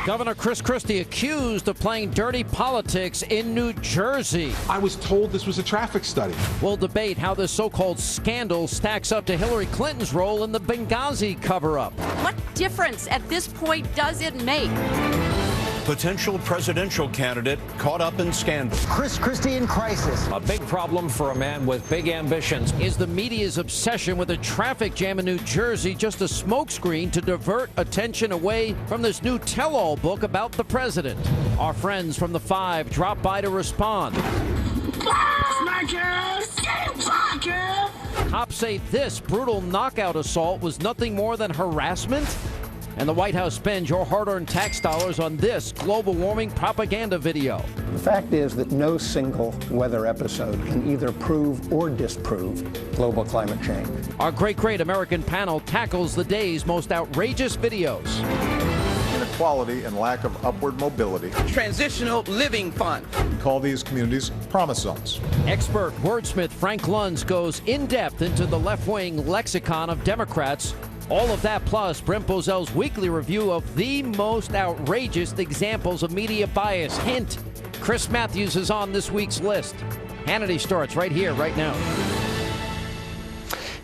Governor Chris Christie accused of playing dirty politics in New Jersey. I was told this was a traffic study. We'll debate how this so-called scandal stacks up to Hillary Clinton's role in the Benghazi cover-up. What difference at this point does it make? Potential presidential candidate caught up in scandal. Christie in crisis. A big problem for a man with big ambitions. Is the media's obsession with a traffic jam in New Jersey just a smokescreen to divert attention away from this new tell-all book about the president? Our friends from the Five drop by to respond. Cops say this brutal knockout assault was nothing more than harassment? And the White House spends your hard-earned tax dollars on this global warming propaganda video. The fact is that no single weather episode can either prove or disprove global climate change. Our great American panel tackles the day's most outrageous videos. Inequality and lack of upward mobility. Transitional Living Fund. We call these communities promise zones. Expert wordsmith Frank Luntz goes in-depth into the left-wing lexicon of Democrats. All of that plus Brent Bozell's weekly review of the most outrageous examples of media bias. Hint, Chris Matthews is on this week's list. Hannity starts right here, right now.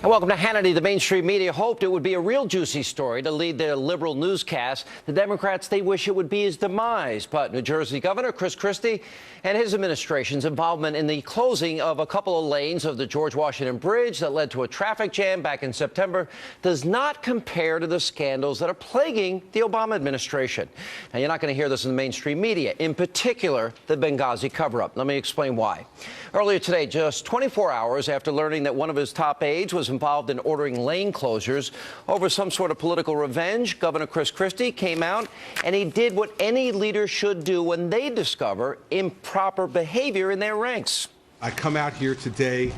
And welcome to Hannity. The mainstream media hoped it would be a real juicy story to lead their liberal newscast. The Democrats, they wish it would be his demise. But New Jersey Governor Chris Christie and his administration's involvement in the closing of a couple of lanes of the George Washington Bridge that led to a traffic jam back in September does not compare to the scandals that are plaguing the Obama administration. Now, you're not going to hear this in the mainstream media, in particular, the Benghazi cover-up. Let me explain why. Earlier today, just 24 hours after learning that one of his top aides was involved in ordering lane closures over some sort of political revenge, Governor Chris Christie came out and he did what any leader should do when they discover improper behavior in their ranks. I come out here today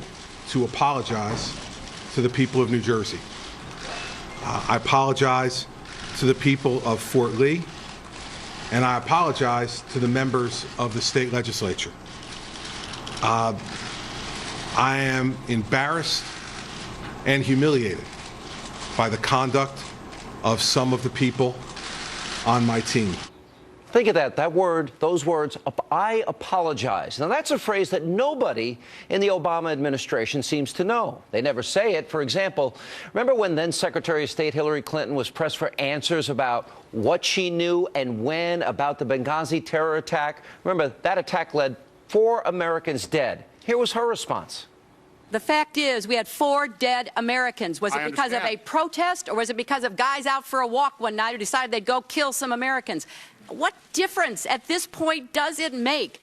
to apologize to the people of New Jersey. I apologize to the people of Fort Lee, and I apologize to the members of the state legislature. I am embarrassed and humiliated by the conduct of some of the people on my team. Think of that word, those words, I apologize. Now, that's a phrase that nobody in the Obama administration seems to know. They never say it. For example, remember when then Secretary of State Hillary Clinton was pressed for answers about what she knew and when about the Benghazi terror attack? Remember, that attack led 4 Americans dead. Here was her response. The fact is, we had 4 dead Americans. Was it because of a protest, or was it because of guys out for a walk one night who decided they'd go kill some Americans? What difference at this point does it make?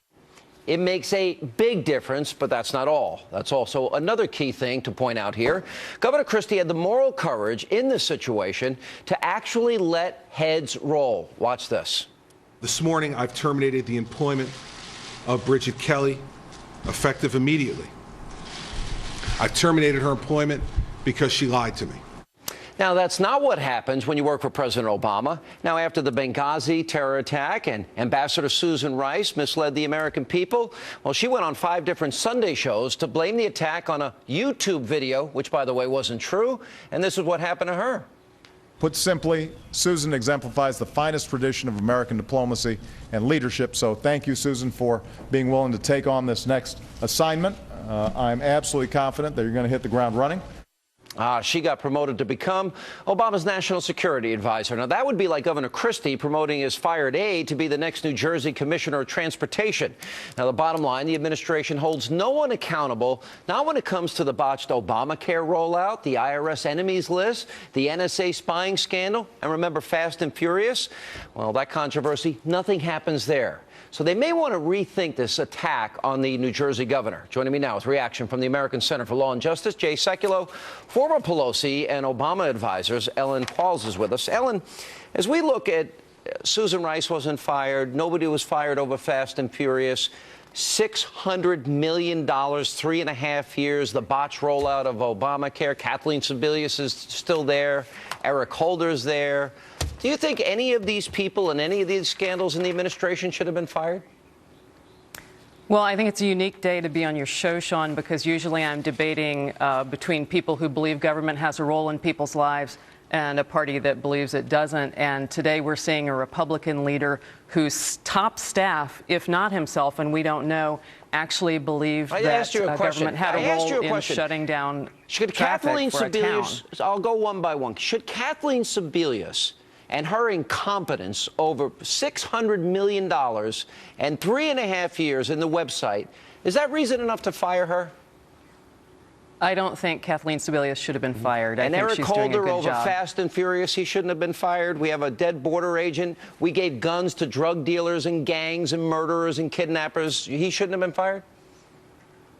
It makes a big difference, but that's not all. That's also another key thing to point out here. Governor Christie had the moral courage in this situation to actually let heads roll. Watch this. This morning, I've terminated the employment of Bridget Kelly, effective immediately. I've terminated her employment because she lied to me. Now, that's not what happens when you work for President Obama. Now, after the Benghazi terror attack and Ambassador Susan Rice misled the American people, well, she went on 5 different Sunday shows to blame the attack on a YouTube video, which, by the way, wasn't true. And this is what happened to her. Put simply, Susan exemplifies the finest tradition of American diplomacy and leadership. So thank you, Susan, for being willing to take on this next assignment. I'm absolutely confident that you're going to hit the ground running. She got promoted to become Obama's national security advisor. Now, that would be like Governor Christie promoting his fired aide to be the next New Jersey Commissioner of Transportation. Now, the bottom line, the administration holds no one accountable, not when it comes to the botched Obamacare rollout, the IRS enemies list, the NSA spying scandal, and remember Fast and Furious? Well, that controversy, nothing happens there. So they may want to rethink this attack on the New Jersey governor. Joining me now with reaction from the American Center for Law and Justice, Jay Sekulow, former Pelosi and Obama advisors. Ellen Pauls is with us. Ellen, as we look at Susan Rice wasn't fired, nobody was fired over Fast and Furious, $600 million, 3.5 years, the botched rollout of Obamacare, Kathleen Sebelius is still there, Eric Holder's there. Do you think any of these people and any of these scandals in the administration should have been fired? Well, I think it's a unique day to be on your show, Sean, because usually I'm debating between people who believe government has a role in people's lives and a party that believes it doesn't. And today we're seeing a Republican leader whose top staff, if not himself, and we don't know, actually believe that government had a role in shutting down traffic for a town. I'll go one by one. Should Kathleen Sebelius and her incompetence over $600 million and 3.5 years in the website, is that reason enough to fire her? I don't think Kathleen Sebelius should have been fired. And I think Eric she's doing a Holder good over job. Fast and Furious, he shouldn't have been fired. We have a dead border agent. We gave guns to drug dealers and gangs and murderers and kidnappers. He shouldn't have been fired?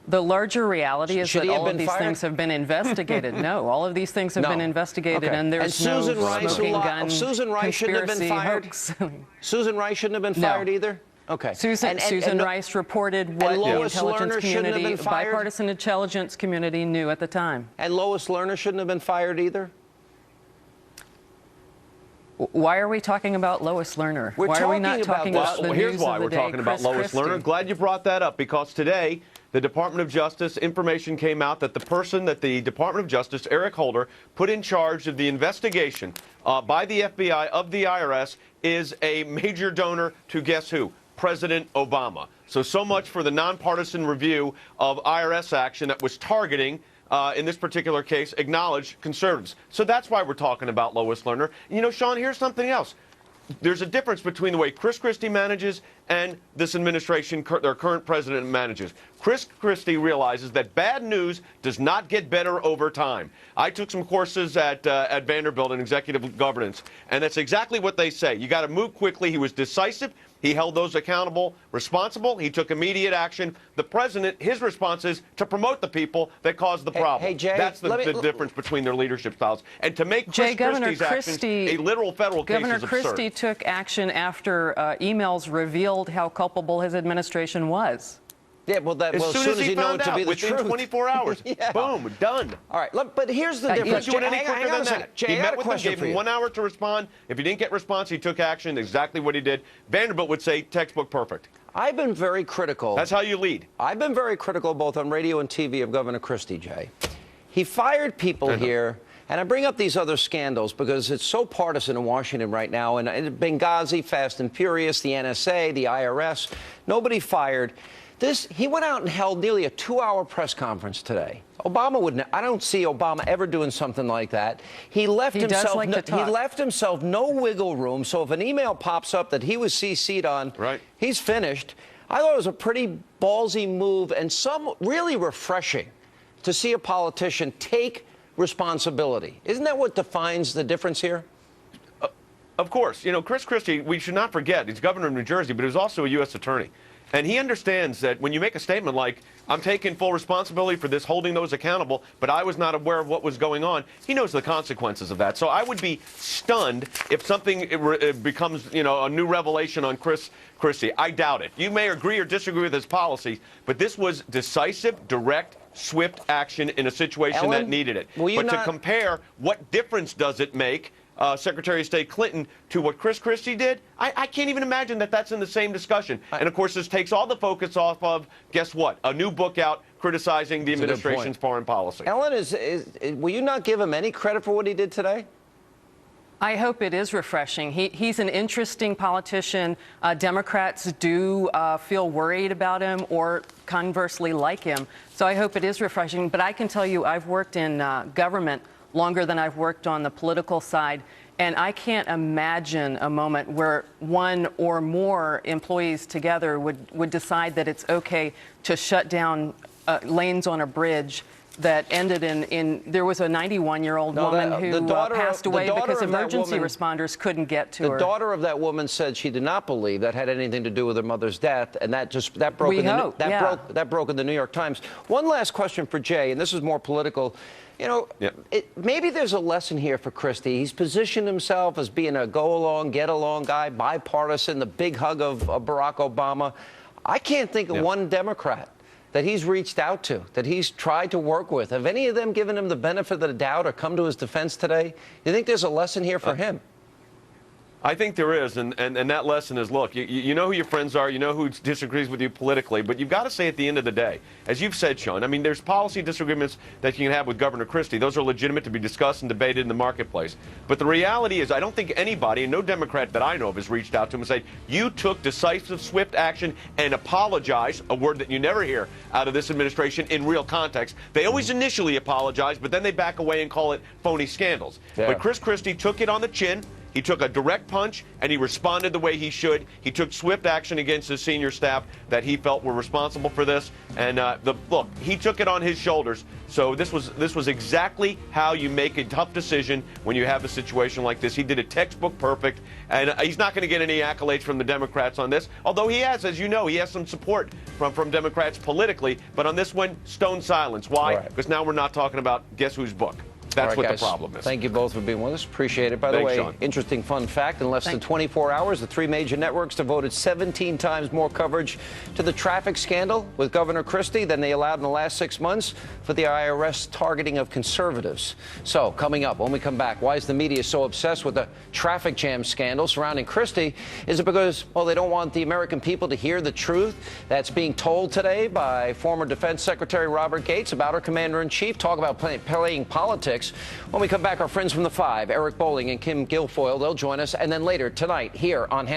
The larger reality is that all of these fired? things have been investigated. No, all of these things have been investigated, and there's no smoking gun Susan Rice shouldn't have been fired? hoax. Susan Rice shouldn't have been fired either? Okay. Susan Rice reported what the intelligence community, bipartisan intelligence community, knew at the time. And Lois Lerner shouldn't have been fired either? Why are we talking about Lois Lerner? Why are we not talking about the news Here's why of the we're day, talking about Lois Christie? Lerner. Glad you brought that up, because today the Department of Justice information came out that the person that the Department of Justice, Eric Holder, put in charge of the investigation by the FBI of the IRS is a major donor to guess who? President Obama. So much for the nonpartisan review of IRS action that was targeting, in this particular case, acknowledged conservatives. So that's why we're talking about Lois Lerner. You know, Sean, here's something else. There's a difference between the way Chris Christie manages and this administration, their current president, manages. Chris Christie realizes that bad news does not get better over time. I took some courses at Vanderbilt in executive governance, and that's exactly what they say. You got to move quickly. He was decisive. He held those accountable, responsible. He took immediate action. The president, his response is to promote the people that caused the problem. Hey, Jay, that's the difference between their leadership styles. And to make Christie's actions a literal federal case is absurd. Governor Christie took action after emails revealed how culpable his administration was. Yeah, well, as soon as he found out, within 24 hours, boom, done. All right, but here's the difference. He didn't do it any quicker than that. Jay, He met with them, gave him 1 hour to respond. If he didn't get response, he took action. Exactly what he did. Vanderbilt would say textbook perfect. I've been very critical. That's how you lead. I've been very critical both on radio and TV of Governor Christie, Jay. He fired people here. And I bring up these other scandals because it's so partisan in Washington right now. And Benghazi, Fast and Furious, the NSA, the IRS, nobody fired. He went out and held nearly a 2-hour press conference today. Obama wouldn't. I don't see Obama ever doing something like that. He left himself no wiggle room. So if an email pops up that he was CC'd on, he's finished. I thought it was a pretty ballsy move and some really refreshing to see a politician take responsibility. Isn't that what defines the difference here? Of course. You know, Chris Christie, we should not forget, he's governor of New Jersey, but he was also a U.S. attorney. And he understands that when you make a statement like, I'm taking full responsibility for this, holding those accountable, but I was not aware of what was going on, he knows the consequences of that. So I would be stunned if something becomes, you know, a new revelation on Chris Christie. I doubt it. You may agree or disagree with his policies, but this was decisive, direct, swift action in a situation that needed it. But to compare what difference does it make, Secretary of State Clinton, to what Chris Christie did, I can't even imagine that that's in the same discussion. And, of course, this takes all the focus off of, guess what, a new book out criticizing the administration's foreign policy. Ellen, will you not give him any credit for what he did today? I hope it is refreshing. He's an interesting politician. Democrats do feel worried about him or conversely like him. So I hope it is refreshing. But I can tell you I've worked in government longer than I've worked on the political side. And I can't imagine a moment where one or more employees together would decide that it's okay to shut down lanes on a bridge that ended in there was a 91-year-old woman who passed away because emergency responders couldn't get to her. The daughter of that woman said she did not believe that had anything to do with her mother's death, and that broke in the New York Times. One last question for Jay, and this is more political. You know, maybe there's a lesson here for Christie. He's positioned himself as being a go-along, get-along guy, bipartisan, the big hug of Barack Obama. I can't think of one Democrat that he's reached out to, that he's tried to work with. Have any of them given him the benefit of the doubt or come to his defense today? You think there's a lesson here for him? I think there is, and that lesson is, look, you know who your friends are, you know who disagrees with you politically, but you've got to say at the end of the day, as you've said, Sean, I mean, there's policy disagreements that you can have with Governor Christie. Those are legitimate to be discussed and debated in the marketplace. But the reality is I don't think anybody, and no Democrat that I know of, has reached out to him and said, you took decisive, swift action and apologized, a word that you never hear out of this administration in real context. They always initially apologize, but then they back away and call it phony scandals. Yeah. But Chris Christie took it on the chin. He took a direct punch, and he responded the way he should. He took swift action against his senior staff that he felt were responsible for this. And look, he took it on his shoulders. So this was exactly how you make a tough decision when you have a situation like this. He did it textbook perfect, and he's not going to get any accolades from the Democrats on this. Although he has, as you know, he has some support from Democrats politically. But on this one, stone silence. Why? Right. Because now we're not talking about guess whose book. That's right, what guys. the problem is. Thank you both for being with us. Appreciate it. By the Thanks, way, Sean. interesting fun fact, in less than 24 hours, the three major networks devoted 17 times more coverage to the traffic scandal with Governor Christie than they allowed in the last 6 months for the IRS targeting of conservatives. So, coming up, when we come back, why is the media so obsessed with the traffic jam scandal surrounding Christie? Is it because, well, they don't want the American people to hear the truth that's being told today by former Defense Secretary Robert Gates about our Commander-in-Chief? Talk about playing politics. When we come back, our friends from the Five, Eric Bolling and Kim Guilfoyle, they'll join us. And then later tonight here on Hannity.